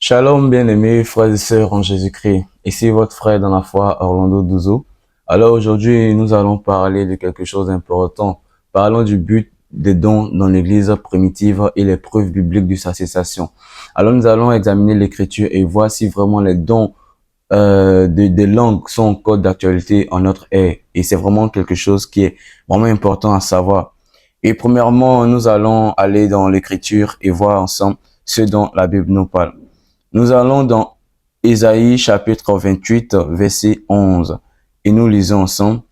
Shalom bien-aimés frères et sœurs en Jésus-Christ. Ici votre frère dans la foi Orlando Douzo. Alors aujourd'hui nous allons parler de quelque chose d'important. Parlons du but des dons dans l'église primitive et les preuves bibliques de sa cessation. Alors nous allons examiner l'écriture et voir si vraiment les dons des langues sont encore d'actualité en notre ère. Et c'est vraiment quelque chose qui est vraiment important à savoir. Et premièrement, nous allons aller dans l'écriture et voir ensemble ce dont la Bible nous parle. Nous allons dans Ésaïe chapitre 28, verset 11, et nous lisons ensemble.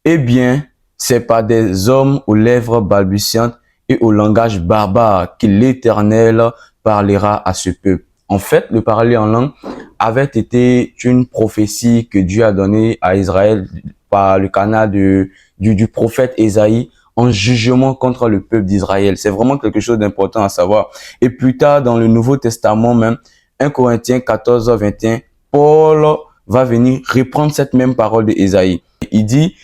Eh bien, c'est par des hommes aux lèvres balbutiantes et au langage barbare que l'Éternel parlera à ce peuple. En fait, le parler en langue avait été une prophétie que Dieu a donnée à Israël par le canal du prophète Ésaïe en jugement contre le peuple d'Israël. C'est vraiment quelque chose d'important à savoir. Et plus tard, dans le Nouveau Testament même, 1 Corinthiens 14, 21, Paul va venir reprendre cette même parole d'Ésaïe. Il dit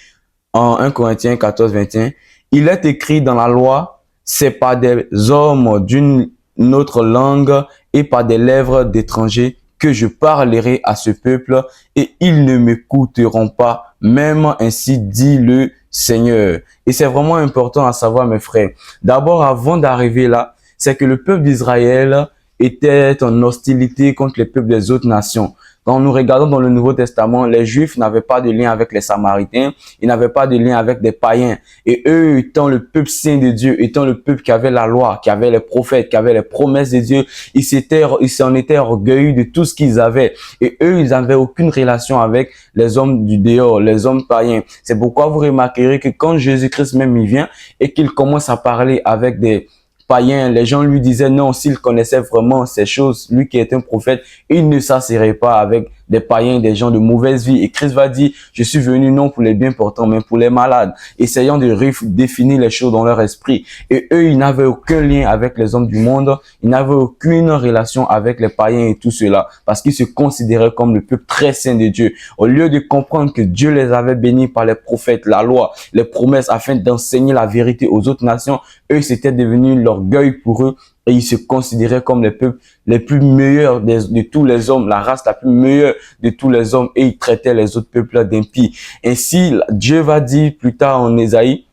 en 1 Corinthiens 14, 21, « Il est écrit dans la loi, c'est par des hommes d'une autre langue et par des lèvres d'étrangers que je parlerai à ce peuple et ils ne m'écouteront pas, même ainsi dit le Seigneur. » Et c'est vraiment important à savoir, mes frères. D'abord, avant d'arriver là, c'est que le peuple d'Israël était en hostilité contre les peuples des autres nations. Quand nous regardons dans le Nouveau Testament, les Juifs n'avaient pas de lien avec les Samaritains, ils n'avaient pas de lien avec des païens. Et eux, étant le peuple saint de Dieu, étant le peuple qui avait la loi, qui avait les prophètes, qui avait les promesses de Dieu, ils s'en étaient orgueillis de tout ce qu'ils avaient. Et eux, ils n'avaient aucune relation avec les hommes du dehors, les hommes païens. C'est pourquoi vous remarquerez que quand Jésus-Christ même y vient et qu'il commence à parler avec des païens, les gens lui disaient non, s'il connaissait vraiment ces choses, lui qui est un prophète, il ne s'assierait pas avec des païens, des gens de mauvaise vie. Et Christ va dire, je suis venu non pour les bien portants, mais pour les malades, essayant de définir les choses dans leur esprit. Et eux, ils n'avaient aucun lien avec les hommes du monde, ils n'avaient aucune relation avec les païens et tout cela, parce qu'ils se considéraient comme le peuple très saint de Dieu. Au lieu de comprendre que Dieu les avait bénis par les prophètes, la loi, les promesses, afin d'enseigner la vérité aux autres nations, eux, c'était devenu l'orgueil pour eux et ils se considéraient comme les peuples les plus meilleurs de tous les hommes, la race la plus meilleure de tous les hommes et ils traitaient les autres peuples d'impies. Ainsi, Dieu va dire plus tard en Ésaïe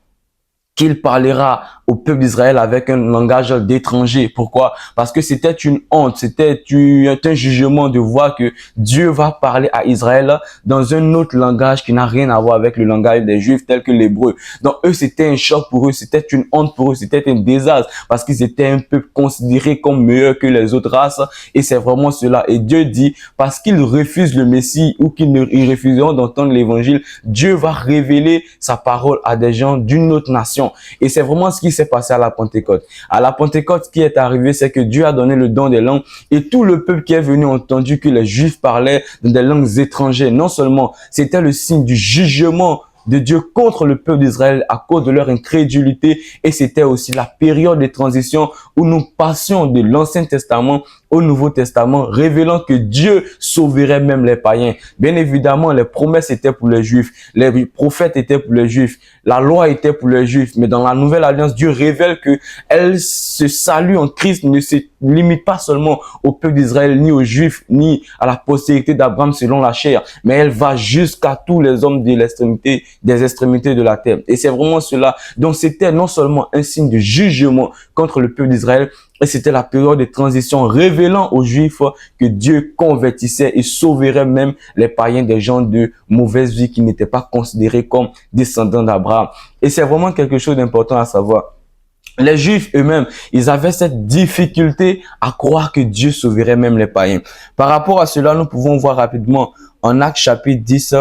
qu'il parlera au peuple d'Israël avec un langage d'étranger. Pourquoi? Parce que c'était une honte, c'était un jugement de voir que Dieu va parler à Israël dans un autre langage qui n'a rien à voir avec le langage des Juifs tel que l'hébreu. Donc eux, c'était un choc pour eux, c'était une honte pour eux, c'était un désastre parce qu'ils étaient un peuple considéré comme meilleur que les autres races et c'est vraiment cela. Et Dieu dit, parce qu'ils refusent le Messie ou ils refuseront d'entendre l'évangile, Dieu va révéler sa parole à des gens d'une autre nation. Et c'est vraiment ce qui s'est passé à la Pentecôte. À la Pentecôte, ce qui est arrivé, c'est que Dieu a donné le don des langues et tout le peuple qui est venu a entendu que les Juifs parlaient dans des langues étrangères. Non seulement, c'était le signe du jugement de Dieu contre le peuple d'Israël à cause de leur incrédulité et c'était aussi la période de transition où nous passions de l'Ancien Testament au Nouveau Testament, révélant que Dieu sauverait même les païens. Bien évidemment, les promesses étaient pour les Juifs, les prophètes étaient pour les Juifs, la loi était pour les Juifs, mais dans la Nouvelle Alliance, Dieu révèle que ce salut en Christ ne se limite pas seulement au peuple d'Israël, ni aux Juifs, ni à la postérité d'Abraham selon la chair, mais elle va jusqu'à tous les hommes de l'extrémité, des extrémités de la terre. Et c'est vraiment cela. Donc c'était non seulement un signe de jugement contre le peuple d'Israël, et c'était la période de transition révélant aux Juifs que Dieu convertissait et sauverait même les païens, des gens de mauvaise vie qui n'étaient pas considérés comme descendants d'Abraham. Et c'est vraiment quelque chose d'important à savoir. Les Juifs eux-mêmes, ils avaient cette difficulté à croire que Dieu sauverait même les païens. Par rapport à cela, nous pouvons voir rapidement en Actes chapitre 10,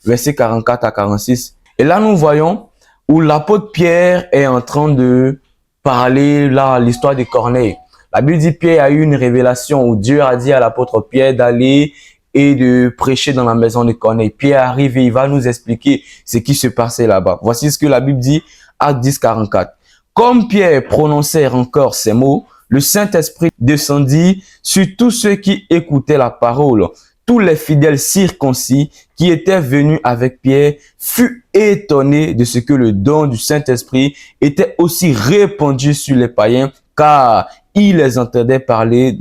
versets 44 à 46. Et là, nous voyons où l'apôtre Pierre est en train de parler là l'histoire de Corneille. La Bible dit Pierre a eu une révélation où Dieu a dit à l'apôtre Pierre d'aller et de prêcher dans la maison de Corneille. Pierre arrive et il va nous expliquer ce qui se passait là-bas. Voici ce que la Bible dit, Actes 10, 44. Comme Pierre prononçait encore ces mots, le Saint-Esprit descendit sur tous ceux qui écoutaient la parole. Tous les fidèles circoncis qui étaient venus avec Pierre furent étonnés de ce que le don du Saint-Esprit était aussi répandu sur les païens, car ils les entendaient parler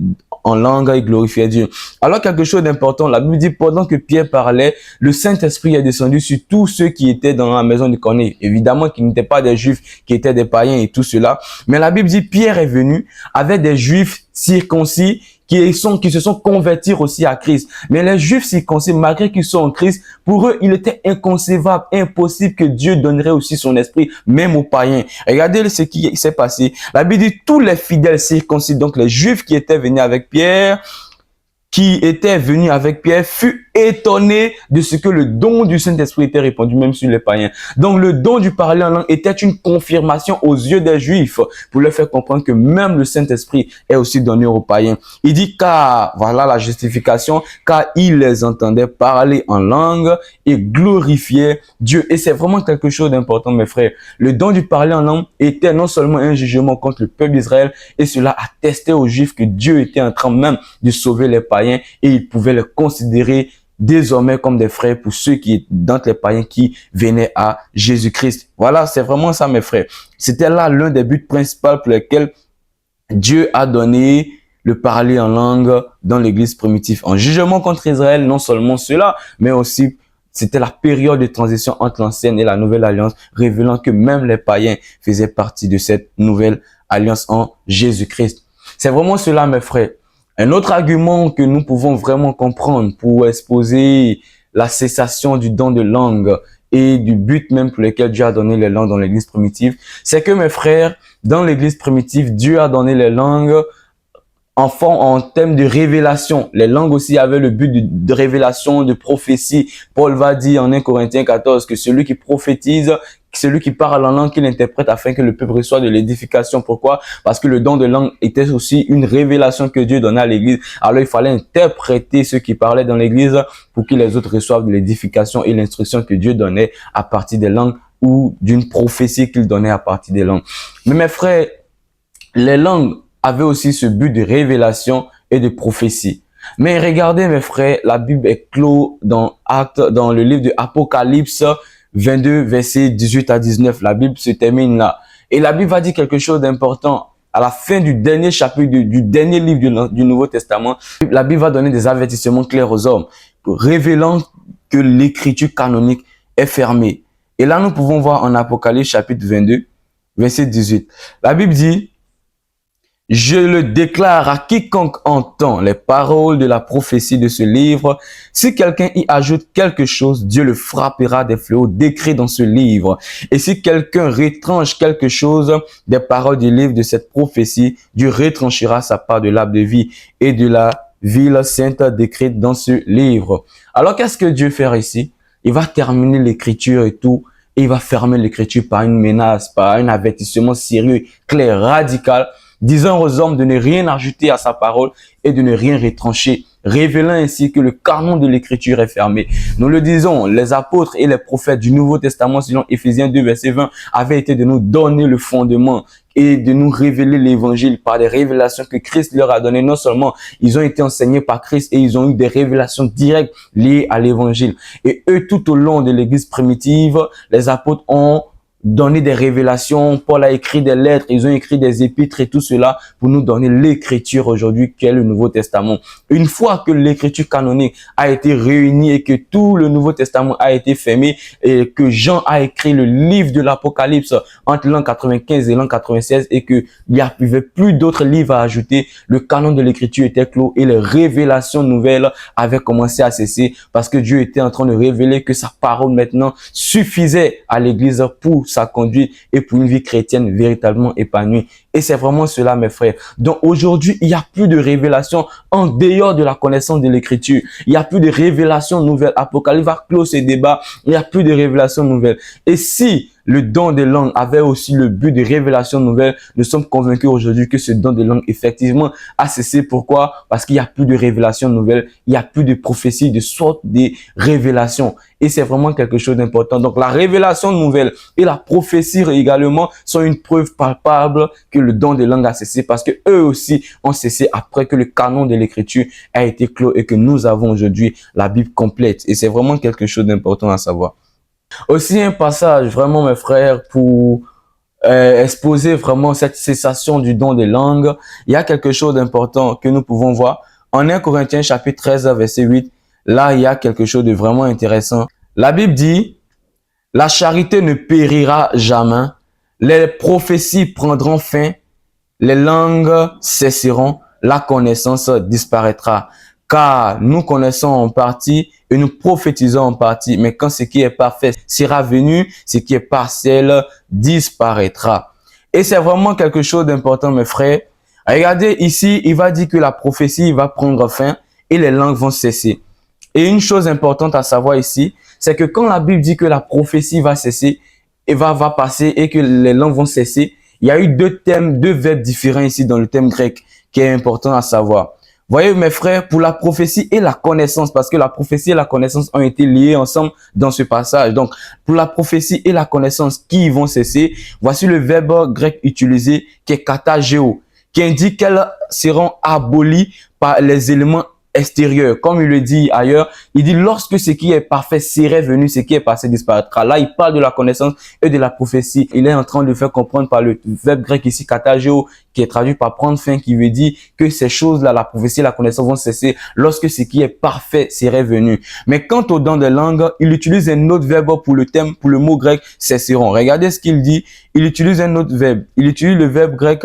en langue et glorifiaient Dieu. Alors quelque chose d'important, la Bible dit pendant que Pierre parlait, le Saint-Esprit est descendu sur tous ceux qui étaient dans la maison de Corneille. Évidemment qu'ils n'étaient pas des Juifs, qui étaient des païens et tout cela. Mais la Bible dit Pierre est venu avec des Juifs circoncis qui se sont convertis aussi à Christ. Mais les Juifs circoncis, malgré qu'ils sont en Christ, pour eux, il était inconcevable, impossible que Dieu donnerait aussi son esprit, même aux païens. Regardez ce qui s'est passé. La Bible dit tous les fidèles circoncis, donc les Juifs qui étaient venus avec Pierre, fut étonné de ce que le don du Saint-Esprit était répandu même sur les païens. Donc le don du parler en langue était une confirmation aux yeux des Juifs pour leur faire comprendre que même le Saint-Esprit est aussi donné aux païens. Il dit car, voilà la justification, car il les entendait parler en langue et glorifier Dieu. Et c'est vraiment quelque chose d'important, mes frères. Le don du parler en langue était non seulement un jugement contre le peuple d'Israël, et cela attestait aux Juifs que Dieu était en train même de sauver les païens et ils pouvaient les considérer désormais comme des frères pour ceux qui d'entre les païens qui venaient à Jésus-Christ. Voilà, c'est vraiment ça, mes frères. C'était là l'un des buts principaux pour lesquels Dieu a donné le parler en langue dans l'église primitive. En jugement contre Israël, non seulement cela, mais aussi c'était la période de transition entre l'ancienne et la nouvelle alliance, révélant que même les païens faisaient partie de cette nouvelle alliance en Jésus-Christ. C'est vraiment cela, mes frères. Un autre argument que nous pouvons vraiment comprendre pour exposer la cessation du don de langue et du but même pour lequel Dieu a donné les langues dans l'église primitive, c'est que mes frères, dans l'église primitive, Dieu a donné les langues en termes de révélation. Les langues aussi avaient le but de révélation, de prophétie. Paul va dire en 1 Corinthiens 14 que celui qui prophétise, celui qui parle en langue, qu'il interprète afin que le peuple reçoive de l'édification. Pourquoi? Parce que le don de langue était aussi une révélation que Dieu donnait à l'église. Alors il fallait interpréter ceux qui parlaient dans l'église pour que les autres reçoivent de l'édification et l'instruction que Dieu donnait à partir des langues ou d'une prophétie qu'il donnait à partir des langues. Mais mes frères, les langues avaient aussi ce but de révélation et de prophétie. Mais regardez mes frères, la Bible est clos dans le livre de Apocalypse 22, versets 18 à 19. La Bible se termine là. Et la Bible va dire quelque chose d'important. À la fin du dernier chapitre, du dernier livre du Nouveau Testament, la Bible va donner des avertissements clairs aux hommes, révélant que l'écriture canonique est fermée. Et là, nous pouvons voir en Apocalypse chapitre 22, verset 18. La Bible dit: je le déclare à quiconque entend les paroles de la prophétie de ce livre. Si quelqu'un y ajoute quelque chose, Dieu le frappera des fléaux décrits dans ce livre. Et si quelqu'un retranche quelque chose des paroles du livre de cette prophétie, Dieu retranchera sa part de l'arbre de vie et de la ville sainte décrite dans ce livre. Alors qu'est-ce que Dieu fait ici? Il va terminer l'écriture et tout. Et il va fermer l'écriture par une menace, par un avertissement sérieux, clair, radical, disant aux hommes de ne rien ajouter à sa parole et de ne rien retrancher, révélant ainsi que le canon de l'écriture est fermé. Nous le disons, les apôtres et les prophètes du Nouveau Testament, selon Éphésiens 2, verset 20, avaient été de nous donner le fondement et de nous révéler l'évangile par des révélations que Christ leur a données. Non seulement ils ont été enseignés par Christ et ils ont eu des révélations directes liées à l'évangile. Et eux, tout au long de l'église primitive, les apôtres ont donné des révélations. Paul a écrit des lettres, ils ont écrit des épîtres et tout cela pour nous donner l'écriture aujourd'hui qui est le Nouveau Testament. Une fois que l'écriture canonique a été réunie et que tout le Nouveau Testament a été fermé et que Jean a écrit le livre de l'Apocalypse entre l'an 95 et l'an 96 et qu'il n'y avait plus d'autres livres à ajouter, le canon de l'écriture était clos et les révélations nouvelles avaient commencé à cesser parce que Dieu était en train de révéler que sa parole maintenant suffisait à l'église pour sa conduite et pour une vie chrétienne véritablement épanouie. Et c'est vraiment cela, mes frères. Donc aujourd'hui, il n'y a plus de révélation en dehors de la connaissance de l'écriture. Il n'y a plus de révélations nouvelles. Apocalypse va clore ces débats. Il n'y a plus de révélations nouvelles. Et si le don des langues avait aussi le but de révélation nouvelle, nous sommes convaincus aujourd'hui que ce don de langue effectivement a cessé. Pourquoi? Parce qu'il n'y a plus de révélation nouvelle, il n'y a plus de prophétie, de sorte de révélation. Et c'est vraiment quelque chose d'important. Donc la révélation nouvelle et la prophétie également sont une preuve palpable que le don de langue a cessé parce que eux aussi ont cessé après que le canon de l'écriture a été clos et que nous avons aujourd'hui la Bible complète. Et c'est vraiment quelque chose d'important à savoir. Aussi un passage vraiment mes frères pour exposer vraiment cette cessation du don des langues, il y a quelque chose d'important que nous pouvons voir. En 1 Corinthiens chapitre 13, verset 8, là, il y a quelque chose de vraiment intéressant. La Bible dit, la charité ne périra jamais, les prophéties prendront fin, les langues cesseront, la connaissance disparaîtra. Car nous connaissons en partie et nous prophétisons en partie. Mais quand ce qui est parfait sera venu, ce qui est partiel disparaîtra. Et c'est vraiment quelque chose d'important, mes frères. Regardez ici, il va dire que la prophétie va prendre fin et les langues vont cesser. Et une chose importante à savoir ici, c'est que quand la Bible dit que la prophétie va cesser et va passer et que les langues vont cesser, il y a eu deux thèmes, deux verbes différents ici dans le thème grec qui est important à savoir. Voyez mes frères, pour la prophétie et la connaissance, parce que la prophétie et la connaissance ont été liées ensemble dans ce passage. Donc, pour la prophétie et la connaissance qui vont cesser, voici le verbe grec utilisé qui est katageo, qui indique qu'elles seront abolies par les éléments extérieur. Comme il le dit ailleurs, il dit lorsque ce qui est parfait serait venu, ce qui est passé disparaîtra. Là, il parle de la connaissance et de la prophétie. Il est en train de faire comprendre par le verbe grec ici, katageo, qui est traduit par prendre fin, qui veut dire que ces choses-là, la prophétie et la connaissance vont cesser lorsque ce qui est parfait serait venu. Mais quant aux dons de langue, il utilise un autre verbe pour le thème, pour le mot grec cesseront. Regardez ce qu'il dit. Il utilise un autre verbe. Il utilise le verbe grec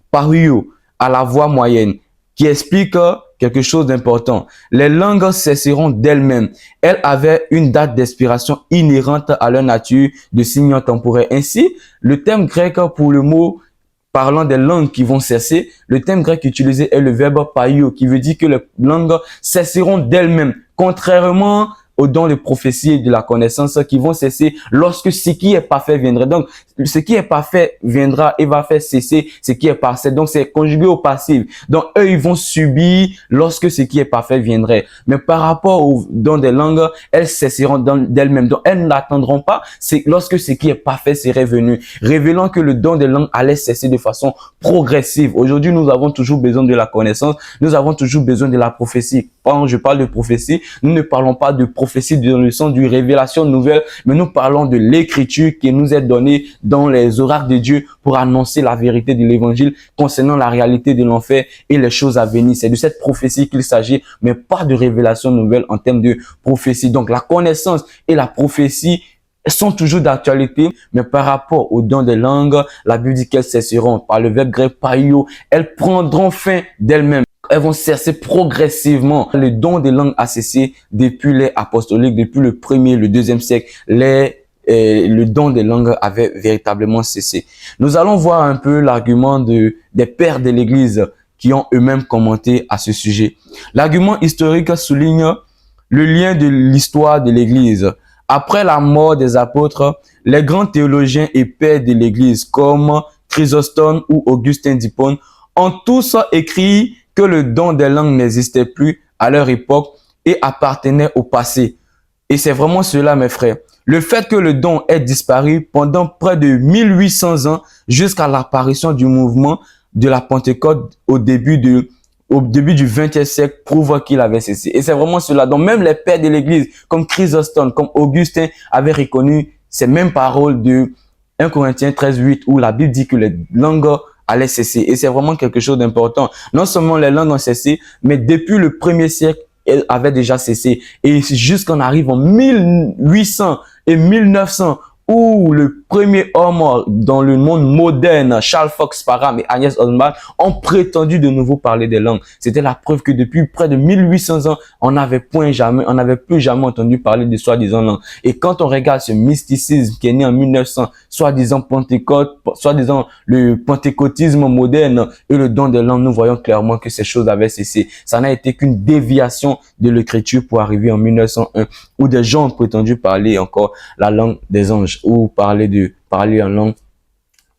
paruio à la voix moyenne, qui explique quelque chose d'important. Les langues cesseront d'elles-mêmes. Elles avaient une date d'expiration inhérente à leur nature de signe temporel. Ainsi, le thème grec pour le mot parlant des langues qui vont cesser, le thème grec utilisé est le verbe paio, qui veut dire que les langues cesseront d'elles-mêmes, contrairement aux dons de prophétie et de la connaissance qui vont cesser lorsque ce qui est parfait viendra. Donc, ce qui est parfait viendra et va faire cesser ce qui est parfait. Donc, c'est conjugué au passif. Donc, eux, ils vont subir lorsque ce qui est parfait viendrait. Mais par rapport aux dons des langues, elles cesseront d'elles-mêmes. Donc, elles n'attendront pas lorsque ce qui est parfait serait venu, révélant que le don des langues allait cesser de façon progressive. Aujourd'hui, nous avons toujours besoin de la connaissance. Nous avons toujours besoin de la prophétie. Quand je parle de prophétie, nous ne parlons pas de prophétie dans le sens d'une révélation nouvelle, mais nous parlons de l'écriture qui nous est donnée dans les oracles de Dieu pour annoncer la vérité de l'évangile concernant la réalité de l'enfer et les choses à venir. C'est de cette prophétie qu'il s'agit, mais pas de révélation nouvelle en termes de prophétie. Donc la connaissance et la prophétie sont toujours d'actualité, mais par rapport aux dons des langues, la Bible dit qu'elles cesseront. Par le verbe grec paio, elles prendront fin d'elles-mêmes. Elles vont cesser progressivement. Le don des langues a cessé depuis les apostoliques, depuis le 1er, le 2e siècle. Le don des langues avait véritablement cessé. Nous allons voir un peu l'argument des pères de l'Église qui ont eux-mêmes commenté à ce sujet. L'argument historique souligne le lien de l'histoire de l'Église. Après la mort des apôtres, les grands théologiens et pères de l'Église comme Chrysostome ou Augustin d'Hippone ont tous écrit que le don des langues n'existait plus à leur époque et appartenait au passé. Et c'est vraiment cela, mes frères. Le fait que le don ait disparu pendant près de 1800 ans jusqu'à l'apparition du mouvement de la Pentecôte au début du XXe siècle prouve qu'il avait cessé. Et c'est vraiment cela. Donc même les pères de l'Église, comme Chrysostome, comme Augustin, avaient reconnu ces mêmes paroles de 1 Corinthiens 13:8 où la Bible dit que les langues allaient cesser. Et c'est vraiment quelque chose d'important. Non seulement les langues ont cessé, mais depuis le 1er siècle, elles avaient déjà cessé. Et jusqu'on arrive en 1800 et 1900, où le premier homme dans le monde moderne, Charles Fox Parham et Agnès Osman, ont prétendu de nouveau parler des langues. C'était la preuve que depuis près de 1800 ans, on n'avait plus jamais entendu parler de soi-disant langue. Et quand on regarde ce mysticisme qui est né en 1900, soi-disant Pentecôte, soi-disant le pentecôtisme moderne et le don des langues, nous voyons clairement que ces choses avaient cessé. Ça n'a été qu'une déviation de l'écriture pour arriver en 1901, où des gens ont prétendu parler encore la langue des anges ou parler en langue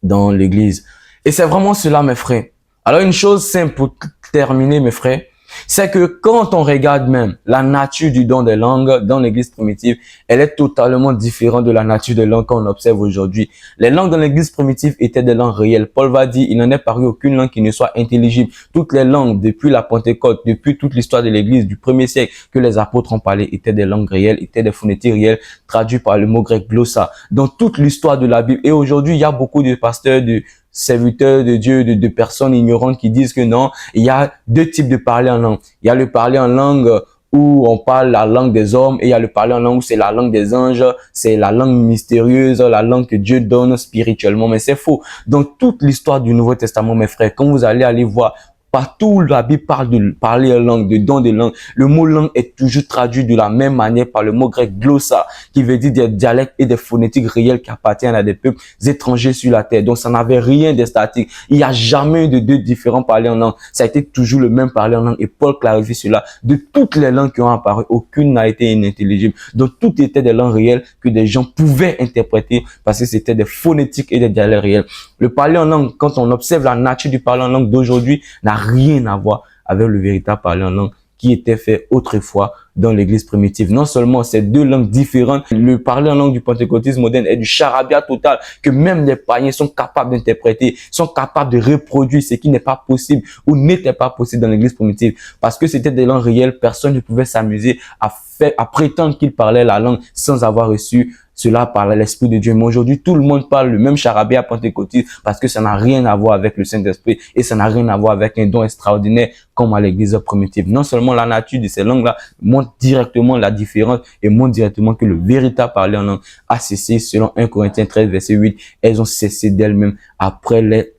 dans l'église. Et c'est vraiment cela, mes frères. Alors, une chose simple pour terminer, mes frères. C'est que quand on regarde même la nature du don des langues dans l'église primitive, elle est totalement différente de la nature des langues qu'on observe aujourd'hui. Les langues dans l'église primitive étaient des langues réelles. Paul va dire, il n'en est paru aucune langue qui ne soit intelligible. Toutes les langues, depuis la Pentecôte, depuis toute l'histoire de l'église du premier siècle que les apôtres ont parlé, étaient des langues réelles, étaient des phonétiques réelles, traduites par le mot grec glossa. Dans toute l'histoire de la Bible. Et aujourd'hui, il y a beaucoup de pasteurs, de serviteurs de Dieu, de personnes ignorantes qui disent que non, il y a deux types de parler en langue. Il y a le parler en langue où on parle la langue des hommes et il y a le parler en langue où c'est la langue des anges, c'est la langue mystérieuse, la langue que Dieu donne spirituellement. Mais c'est faux. Dans toute l'histoire du Nouveau Testament, mes frères, quand vous allez voir partout où la Bible parle de parler en langue, de don de langue, le mot langue est toujours traduit de la même manière par le mot grec glossa, qui veut dire des dialectes et des phonétiques réels qui appartiennent à des peuples étrangers sur la terre. Donc, ça n'avait rien de statique. Il n'y a jamais de deux différents parler en langue. Ça a été toujours le même parler en langue. Et Paul clarifie cela. De toutes les langues qui ont apparu, aucune n'a été inintelligible. Donc, tout était des langues réelles que des gens pouvaient interpréter parce que c'était des phonétiques et des dialectes réels. Le parler en langue, quand on observe la nature du parler en langue d'aujourd'hui, n'a rien à voir avec le véritable parler en langue qui était fait autrefois dans l'église primitive. Non seulement ces deux langues différentes, le parler en langue du pentecôtisme moderne est du charabia total que même les païens sont capables d'interpréter, sont capables de reproduire ce qui n'est pas possible ou n'était pas possible dans l'église primitive. Parce que c'était des langues réelles, personne ne pouvait s'amuser à prétendre qu'il parlait la langue sans avoir reçu cela par l'Esprit de Dieu. Mais aujourd'hui, tout le monde parle le même charabia pentecôtiste parce que ça n'a rien à voir avec le Saint-Esprit et ça n'a rien à voir avec un don extraordinaire comme à l'église primitive. Non seulement la nature de ces langues-là montre directement la différence et montre directement que le véritable parler en langue a cessé selon 1 Corinthiens 13, verset 8. Elles ont cessé d'elles-mêmes après les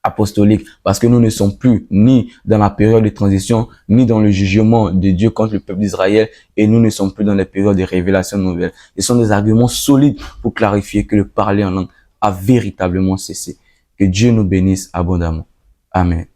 apostolique, parce que nous ne sommes plus ni dans la période de transition, ni dans le jugement de Dieu contre le peuple d'Israël, et nous ne sommes plus dans les périodes de révélation nouvelle. Ce sont des arguments solides pour clarifier que le parler en langue a véritablement cessé. Que Dieu nous bénisse abondamment. Amen.